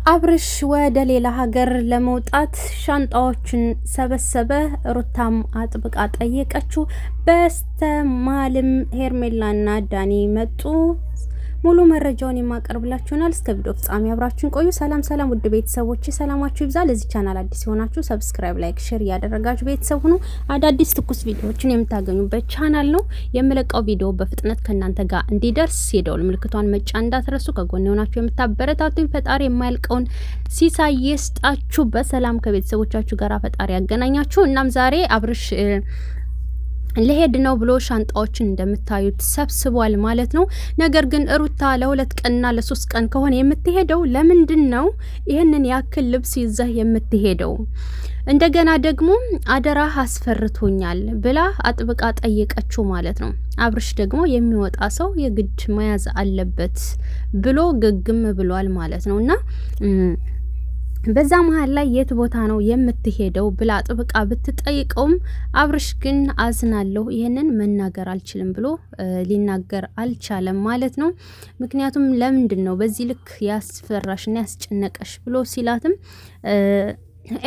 አብርሽ ወደ ሌላ ሀገር ለመውጣት ሻንጣዎችን ሰበሰበ። ሩታም አጥብቃ ጠየቀችው። በስተማልም ሄርሜላና ዳኒ መጡ። ሙሉ መረጃውን የማቀርብላችሁናል። እስከ ቪዲዮ ፍጻሜ አብራችሁን ቆዩ። ሰላም ውድ ቤተሰቦች ሰላማችሁ ይብዛ። ለዚህ ቻናል አዲስ ሆናችሁ ሰብስክራይብ፣ ላይክ፣ ሼር ያደረጋችሁ ቤተሰብ ሁኑ። አዳዲስ ትኩስ ቪዲዮዎችን የምታገኙበት ቻናል ነው። የምለቀው ቪዲዮ በፍጥነት ከእናንተ ጋር እንዲደርስ የደወል ምልክቷን መጫን እንዳትረሱ። ከጎን ሆናችሁ የምታበረታቱኝ ፈጣሪ የማያልቀውን ሲሳይ ይስጣችሁ። በሰላም ከቤተሰቦቻችሁ ጋር ፈጣሪ ያገናኛችሁ። እናም ዛሬ አብርሽ ለሄድ ነው ብሎ ሻንጣዎችን እንደምታዩት ሰብስቧል ማለት ነው። ነገር ግን ሩታ ለ2 ቀንና ለ3 ቀን ከሆነ የምትሄደው ለምንድን ነው ይሄንን ያክል ልብስ ይዘህ የምትሄደው? እንደገና ደግሞ አደራ አስፈርቶኛል ብላ አጥብቃ ጠየቀችው ማለት ነው። አብርሽ ደግሞ የሚወጣ ሰው የግድ መያዝ አለበት ብሎ ግግም ብሏል ማለት ነውና በዛ መሃል ላይ የት ቦታ ነው የምትሄደው ብላ ጥብቃ ብትጠይቀውም አብርሽ ግን አዝናለሁ ይሄንን መናገር አልችልም ብሎ ሊናገር አልቻለም ማለት ነው። ምክንያቱም ለምንድን ነው በዚህ ልክ ያስፈራሽና ያስጨነቀሽ ብሎ ሲላትም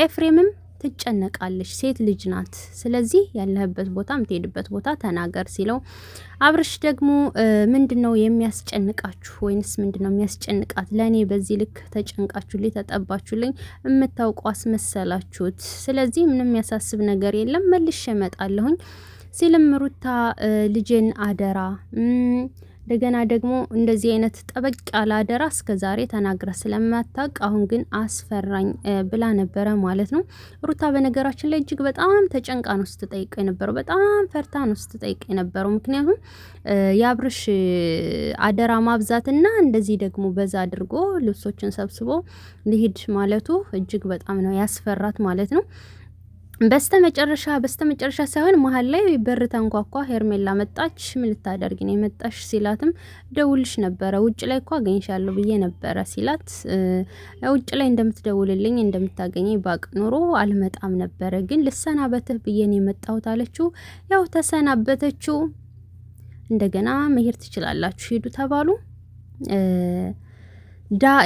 ኤፍሬምም ትጨነቃለች፣ ሴት ልጅ ናት፣ ስለዚህ ያለህበት ቦታ የምትሄድበት ቦታ ተናገር ሲለው አብርሽ ደግሞ ምንድነው የሚያስጨንቃችሁ ወይንስ ምንድነው የሚያስጨንቃት? ለኔ በዚህ ልክ ተጨንቃችሁልኝ ተጠባችሁልኝ የምታውቁ አስመሰላችሁት። ስለዚህ ምንም የሚያሳስብ ነገር የለም መልሼ እመጣለሁኝ ሲልም ሩታ ልጄን አደራ እንደገና ደግሞ እንደዚህ አይነት ጠበቅ ያለ አደራ እስከዛሬ ተናግራ ስለማታውቅ አሁን ግን አስፈራኝ ብላ ነበረ ማለት ነው። ሩታ በነገራችን ላይ እጅግ በጣም ተጨንቃ ነው ስትጠይቅ የነበረው፣ በጣም ፈርታ ነው ስትጠይቅ የነበረው። ምክንያቱም የአብርሽ አደራ ማብዛትና እንደዚህ ደግሞ በዛ አድርጎ ልብሶችን ሰብስቦ ሊሄድ ማለቱ እጅግ በጣም ነው ያስፈራት ማለት ነው። በስተመጨረሻ ሳይሆን መሀል ላይ በር ተንኳኳ። ሄርሜላ መጣች። ምን ልታደርጊ ነው የመጣሽ ሲላትም ደውልሽ ነበረ ውጭ ላይ እኮ አገኝሻለሁ ብዬ ነበረ ሲላት ውጭ ላይ እንደምትደውልልኝ እንደምታገኘኝ ባቅ ኖሮ አልመጣም ነበረ፣ ግን ልሰናበትህ ብዬ ነው የመጣሁት አለችው። ያው ተሰናበተችው። እንደገና መሄድ ትችላላችሁ ሂዱ ተባሉ።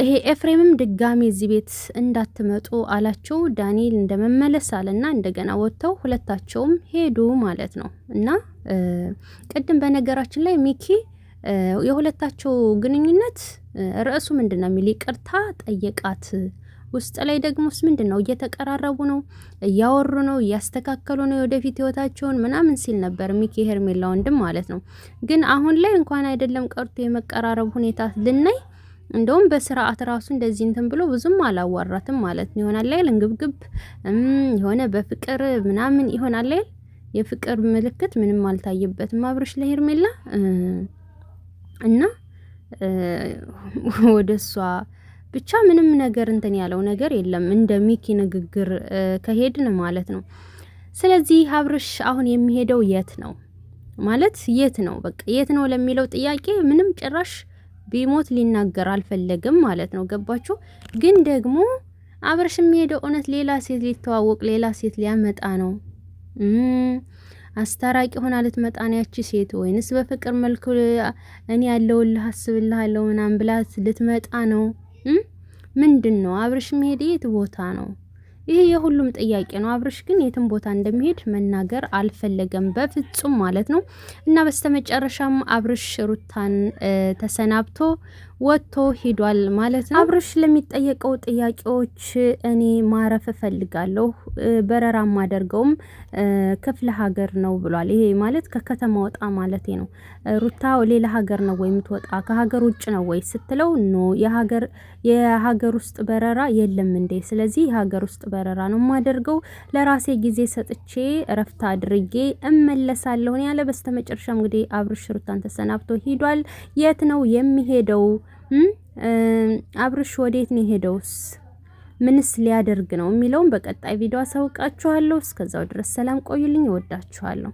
ይሄ ኤፍሬምም ድጋሚ እዚህ ቤት እንዳትመጡ አላቸው። ዳንኤል እንደመመለስ አለና እንደገና ወጥተው ሁለታቸውም ሄዱ ማለት ነው። እና ቅድም በነገራችን ላይ ሚኪ የሁለታቸው ግንኙነት ርዕሱ ምንድነው የሚል ይቅርታ ጠየቃት። ውስጥ ላይ ደግሞስ ምንድነው እየተቀራረቡ ነው፣ እያወሩ ነው፣ እያስተካከሉ ነው ወደፊት ህይወታቸውን ምናምን ሲል ነበር ሚኪ ሄርሜላ ወንድም ማለት ነው። ግን አሁን ላይ እንኳን አይደለም ቀርቶ የመቀራረብ ሁኔታ ልናይ እንደውም በስርዓት ራሱ እንደዚህ እንትን ብሎ ብዙም አላዋራትም ማለት ነው። ይሆናል አይደል እንግብግብ የሆነ በፍቅር ምናምን ይሆናል አይደል የፍቅር ምልክት ምንም አልታየበትም አብርሽ ለሄርሜላ እና ወደሷ ብቻ ምንም ነገር እንትን ያለው ነገር የለም እንደ ሚኪ ንግግር ከሄድን ማለት ነው። ስለዚህ አብርሽ አሁን የሚሄደው የት ነው ማለት የት ነው በቃ የት ነው ለሚለው ጥያቄ ምንም ጭራሽ ቢሞት ሊናገር አልፈለግም ማለት ነው። ገባችሁ? ግን ደግሞ አብርሽ የሚሄደው እውነት ሌላ ሴት ሊተዋወቅ ሌላ ሴት ሊያመጣ ነው? አስታራቂ ሆና ልትመጣ ነው ያቺ ሴት? ወይንስ በፍቅር መልኩ እኔ ያለውልህ አስብልሃለሁ ምናምን ብላት ልትመጣ ነው? ምንድን ነው አብርሽ የሚሄድ የት ቦታ ነው? ይሄ የሁሉም ጥያቄ ነው። አብርሽ ግን የትም ቦታ እንደሚሄድ መናገር አልፈለገም በፍጹም ማለት ነው። እና በስተመጨረሻም አብርሽ ሩታን ተሰናብቶ ወጥቶ ሄዷል ማለት ነው። አብርሽ ለሚጠየቀው ጥያቄዎች እኔ ማረፍ እፈልጋለሁ፣ በረራ ማደርገውም ክፍለ ሀገር ነው ብሏል። ይሄ ማለት ከከተማ ወጣ ማለት ነው። ሩታ ሌላ ሀገር ነው ወይ የምትወጣ ከሀገር ውጭ ነው ወይ ስትለው ኖ የሀገር ውስጥ በረራ የለም እንዴ? ስለዚህ የሀገር ውስጥ በረራ ነው ማደርገው፣ ለራሴ ጊዜ ሰጥቼ እረፍት አድርጌ እመለሳለሁ ያለ። በስተመጨረሻ እንግዲህ አብርሽ ሩታን ተሰናብቶ ሄዷል። የት ነው የሚሄደው? አብርሽ ወዴት ነው ሄደውስ? ምንስ ሊያደርግ ነው የሚለውን በቀጣይ ቪዲዮ አሳውቃችኋለሁ። እስከዛው ድረስ ሰላም ቆዩልኝ። እወዳችኋለሁ።